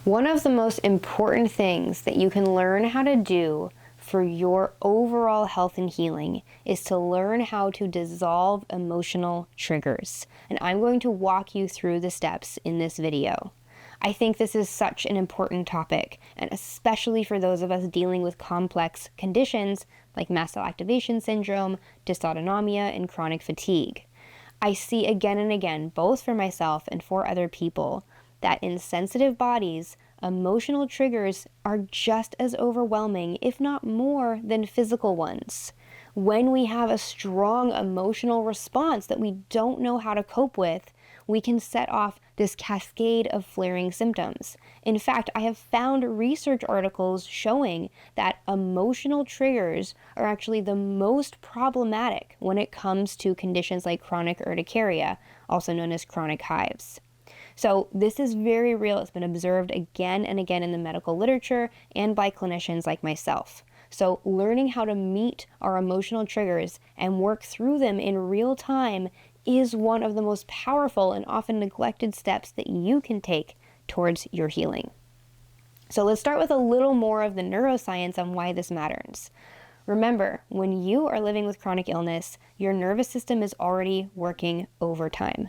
One of the most important things that you can learn how to do for your overall health and healing is to learn how to dissolve emotional triggers. And I'm going to walk you through the steps in this video. I think this is such an important topic, and especially for those of us dealing with complex conditions like mast cell activation syndrome, dysautonomia, and chronic fatigue. I see again and again, both for myself and for other people, that in sensitive bodies, emotional triggers are just as overwhelming, if not more, than physical ones. When we have a strong emotional response that we don't know how to cope with, we can set off this cascade of flaring symptoms. In fact, I have found research articles showing that emotional triggers are actually the most problematic when it comes to conditions like chronic urticaria, also known as chronic hives. So this is very real. It's been observed again and again in the medical literature and by clinicians like myself. So learning how to meet our emotional triggers and work through them in real time is one of the most powerful and often neglected steps that you can take towards your healing. So let's start with a little more of the neuroscience on why this matters. Remember, when you are living with chronic illness, your nervous system is already working overtime.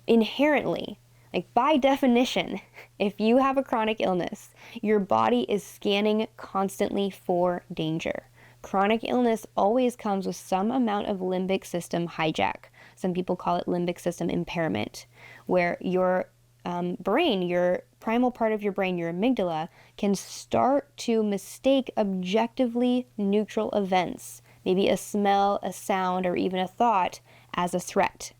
Inherently, like by definition, if you have a chronic illness, your body is scanning constantly for danger. Chronic illness always comes with some amount of limbic system hijack. Some people call it limbic system impairment, where your brain, your primal part of your brain, your amygdala, can start to mistake objectively neutral events, maybe a smell, a sound, or even a thought, as a threat.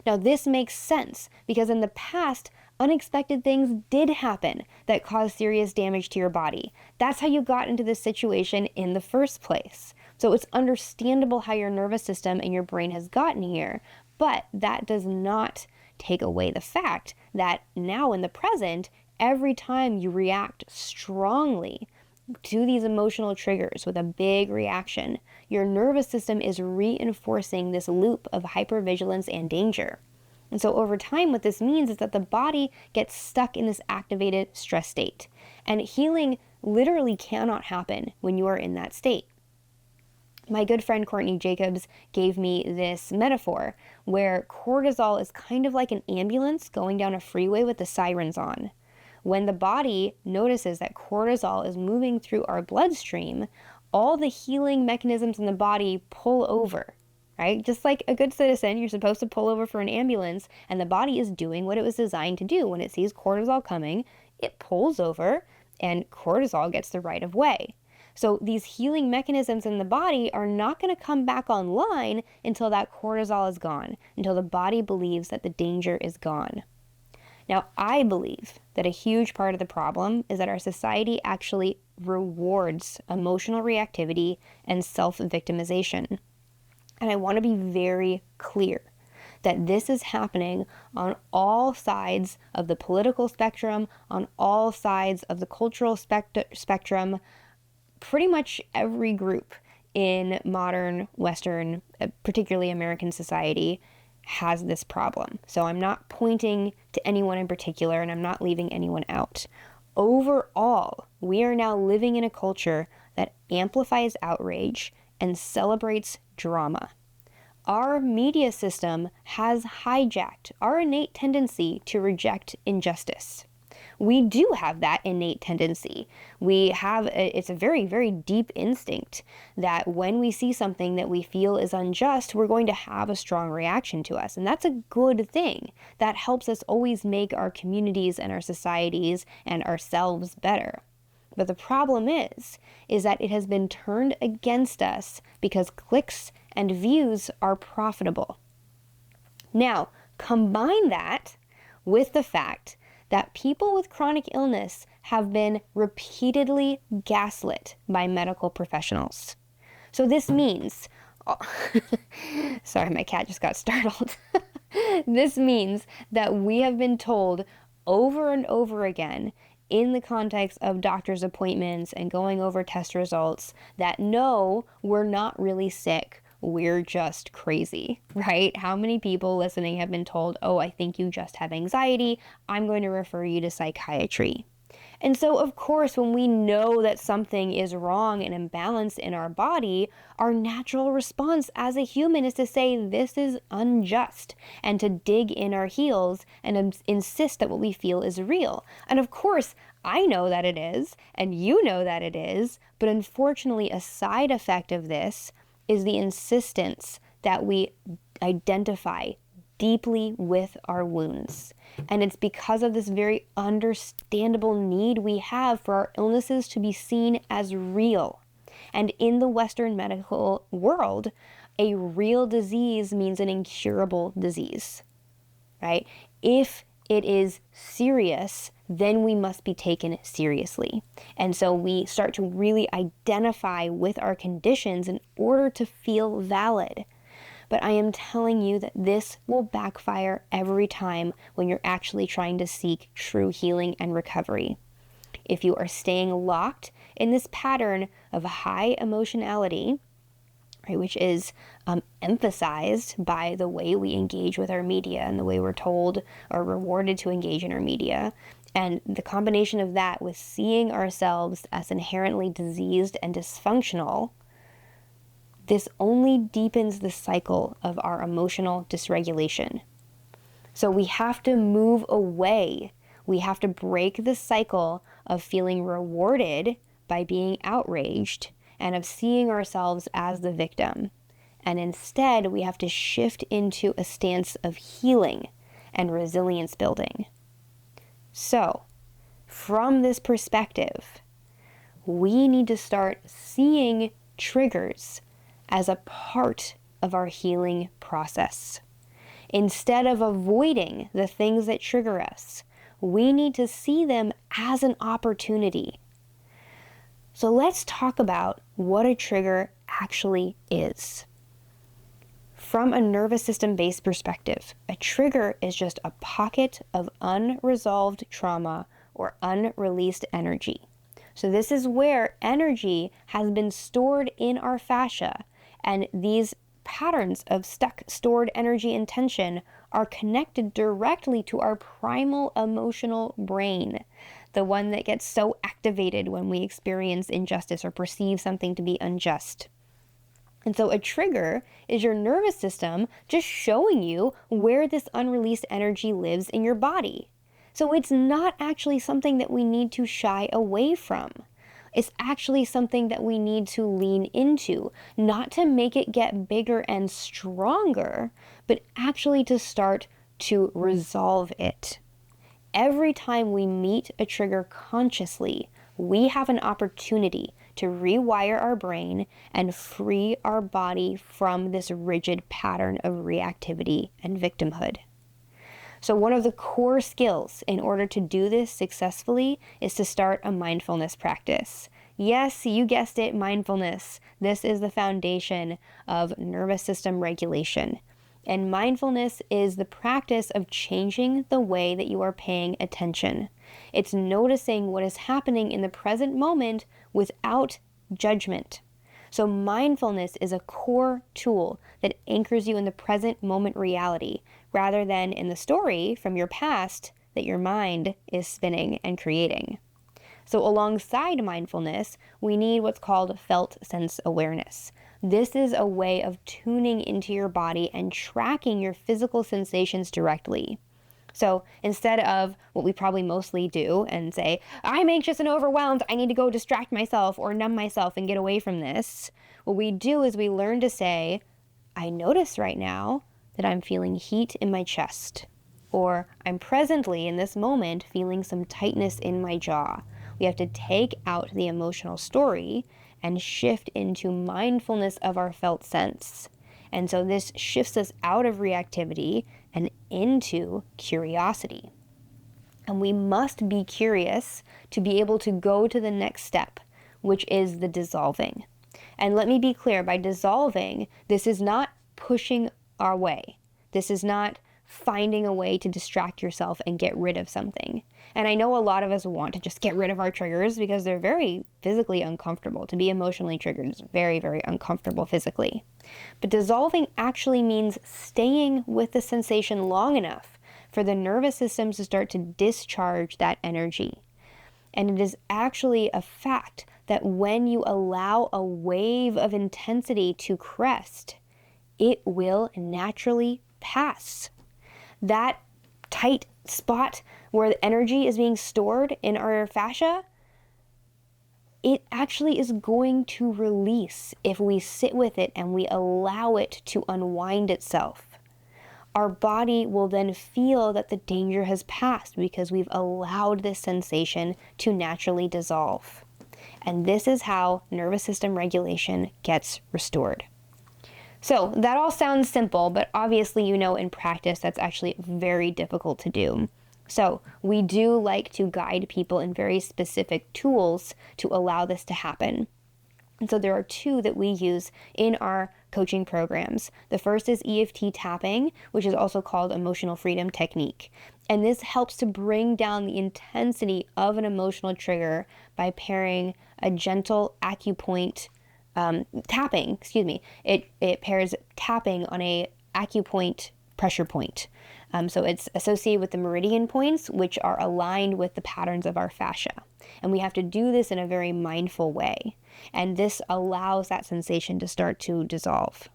Now, this makes sense because in the past, unexpected things did happen that caused serious damage to your body. That's how you got into this situation in the first place. So it's understandable how your nervous system and your brain has gotten here, but that does not take away the fact that now in the present, every time you react strongly to these emotional triggers with a big reaction, your nervous system is reinforcing this loop of hypervigilance and danger. And so over time, what this means is that the body gets stuck in this activated stress state. And healing literally cannot happen when you are in that state. My good friend Courtney Jacobs gave me this metaphor where cortisol is kind of like an ambulance going down a freeway with the sirens on. When the body notices that cortisol is moving through our bloodstream, all the healing mechanisms in the body pull over, right? Just like a good citizen, you're supposed to pull over for an ambulance, and the body is doing what it was designed to do. When it sees cortisol coming, it pulls over, and cortisol gets the right of way. So these healing mechanisms in the body are not going to come back online until that cortisol is gone, until the body believes that the danger is gone. Now, I believe that a huge part of the problem is that our society actually rewards emotional reactivity and self-victimization. And I want to be very clear that this is happening on all sides of the political spectrum, on all sides of the cultural spectrum. Pretty much every group in modern Western, particularly American society, has this problem. So I'm not pointing to anyone in particular, and I'm not leaving anyone out. Overall, we are now living in a culture that amplifies outrage and celebrates drama. Our media system has hijacked our innate tendency to reject injustice. We do have that innate tendency. It's a very, very deep instinct that when we see something that we feel is unjust, we're going to have a strong reaction to us. And that's a good thing. That helps us always make our communities and our societies and ourselves better. But the problem is that it has been turned against us because clicks and views are profitable. Now, combine that with the fact that people with chronic illness have been repeatedly gaslit by medical professionals. So this means, sorry, my cat just got startled. This means that we have been told over and over again in the context of doctor's appointments and going over test results that no, we're not really sick. We're just crazy, right? How many people listening have been told, oh, I think you just have anxiety. I'm going to refer you to psychiatry. And so, of course, when we know that something is wrong and imbalanced in our body, our natural response as a human is to say, this is unjust, and to dig in our heels and insist that what we feel is real. And of course, I know that it is, and you know that it is, but unfortunately, a side effect of this is the insistence that we identify deeply with our wounds. And it's because of this very understandable need we have for our illnesses to be seen as real. And in the Western medical world, a real disease means an incurable disease, right? If it is serious, then we must be taken seriously. And so we start to really identify with our conditions in order to feel valid. But I am telling you that this will backfire every time when you're actually trying to seek true healing and recovery. If you are staying locked in this pattern of high emotionality, right, which is emphasized by the way we engage with our media and the way we're told or rewarded to engage in our media, and the combination of that with seeing ourselves as inherently diseased and dysfunctional, this only deepens the cycle of our emotional dysregulation. So we have to move away. We have to break the cycle of feeling rewarded by being outraged and of seeing ourselves as the victim. And instead, we have to shift into a stance of healing and resilience building. So, from this perspective, we need to start seeing triggers as a part of our healing process. Instead of avoiding the things that trigger us, we need to see them as an opportunity. So let's talk about what a trigger actually is. From a nervous system-based perspective, a trigger is just a pocket of unresolved trauma or unreleased energy. So this is where energy has been stored in our fascia, and these patterns of stuck, stored energy and tension are connected directly to our primal emotional brain, the one that gets so activated when we experience injustice or perceive something to be unjust. And so a trigger is your nervous system just showing you where this unreleased energy lives in your body. So it's not actually something that we need to shy away from. It's actually something that we need to lean into, not to make it get bigger and stronger, but actually to start to resolve it. Every time we meet a trigger consciously, we have an opportunity to rewire our brain and free our body from this rigid pattern of reactivity and victimhood. So one of the core skills in order to do this successfully is to start a mindfulness practice. Yes, you guessed it, mindfulness. This is the foundation of nervous system regulation. And mindfulness is the practice of changing the way that you are paying attention. It's noticing what is happening in the present moment without judgment. So mindfulness is a core tool that anchors you in the present moment reality, rather than in the story from your past that your mind is spinning and creating. So alongside mindfulness, we need what's called felt sense awareness. This is a way of tuning into your body and tracking your physical sensations directly. So instead of what we probably mostly do and say, I'm anxious and overwhelmed, I need to go distract myself or numb myself and get away from this, what we do is we learn to say, I notice right now that I'm feeling heat in my chest, or I'm presently in this moment feeling some tightness in my jaw. We have to take out the emotional story and shift into mindfulness of our felt sense. And so this shifts us out of reactivity and into curiosity. And we must be curious to be able to go to the next step, which is the dissolving. And let me be clear, by dissolving, this is not pushing our way. This is not finding a way to distract yourself and get rid of something. And I know a lot of us want to just get rid of our triggers because they're very physically uncomfortable. To be emotionally triggered is very, very uncomfortable physically. But dissolving actually means staying with the sensation long enough for the nervous system to start to discharge that energy. And it is actually a fact that when you allow a wave of intensity to crest, it will naturally pass. That tight spot where the energy is being stored in our fascia, it actually is going to release if we sit with it and we allow it to unwind itself. Our body will then feel that the danger has passed because we've allowed this sensation to naturally dissolve. And this is how nervous system regulation gets restored. So that all sounds simple, but obviously in practice that's actually very difficult to do. So we do like to guide people in very specific tools to allow this to happen. And so there are two that we use in our coaching programs. The first is EFT tapping, which is also called emotional freedom technique. And this helps to bring down the intensity of an emotional trigger by pairing a gentle acupoint tapping. It pairs tapping on a acupoint pressure point. So it's associated with the meridian points, which are aligned with the patterns of our fascia. And we have to do this in a very mindful way. And this allows that sensation to start to dissolve.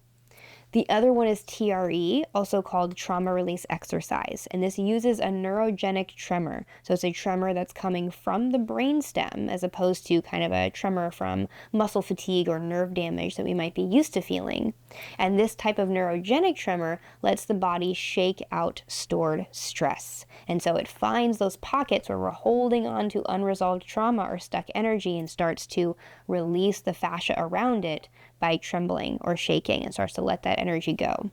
The other one is TRE, also called trauma release exercise. And this uses a neurogenic tremor. So it's a tremor that's coming from the brainstem as opposed to kind of a tremor from muscle fatigue or nerve damage that we might be used to feeling. And this type of neurogenic tremor lets the body shake out stored stress. And so it finds those pockets where we're holding on to unresolved trauma or stuck energy and starts to release the fascia around it by trembling or shaking and starts to let that energy go.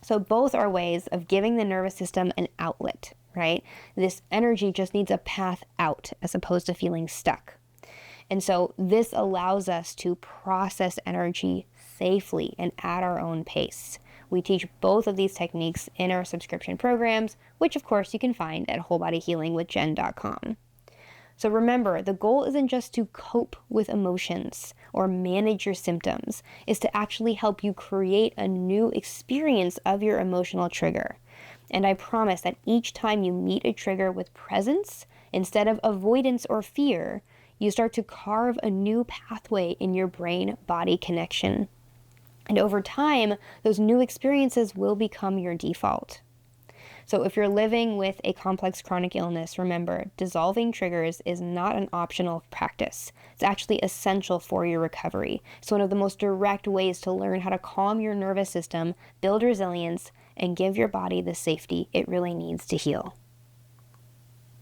So both are ways of giving the nervous system an outlet, right? This energy just needs a path out as opposed to feeling stuck. And so this allows us to process energy safely and at our own pace. We teach both of these techniques in our subscription programs, which of course you can find at wholebodyhealingwithjen.com. So remember, the goal isn't just to cope with emotions or manage your symptoms, it's to actually help you create a new experience of your emotional trigger. And I promise that each time you meet a trigger with presence, instead of avoidance or fear, you start to carve a new pathway in your brain-body connection. And over time, those new experiences will become your default. So if you're living with a complex chronic illness, remember, dissolving triggers is not an optional practice. It's actually essential for your recovery. It's one of the most direct ways to learn how to calm your nervous system, build resilience, and give your body the safety it really needs to heal.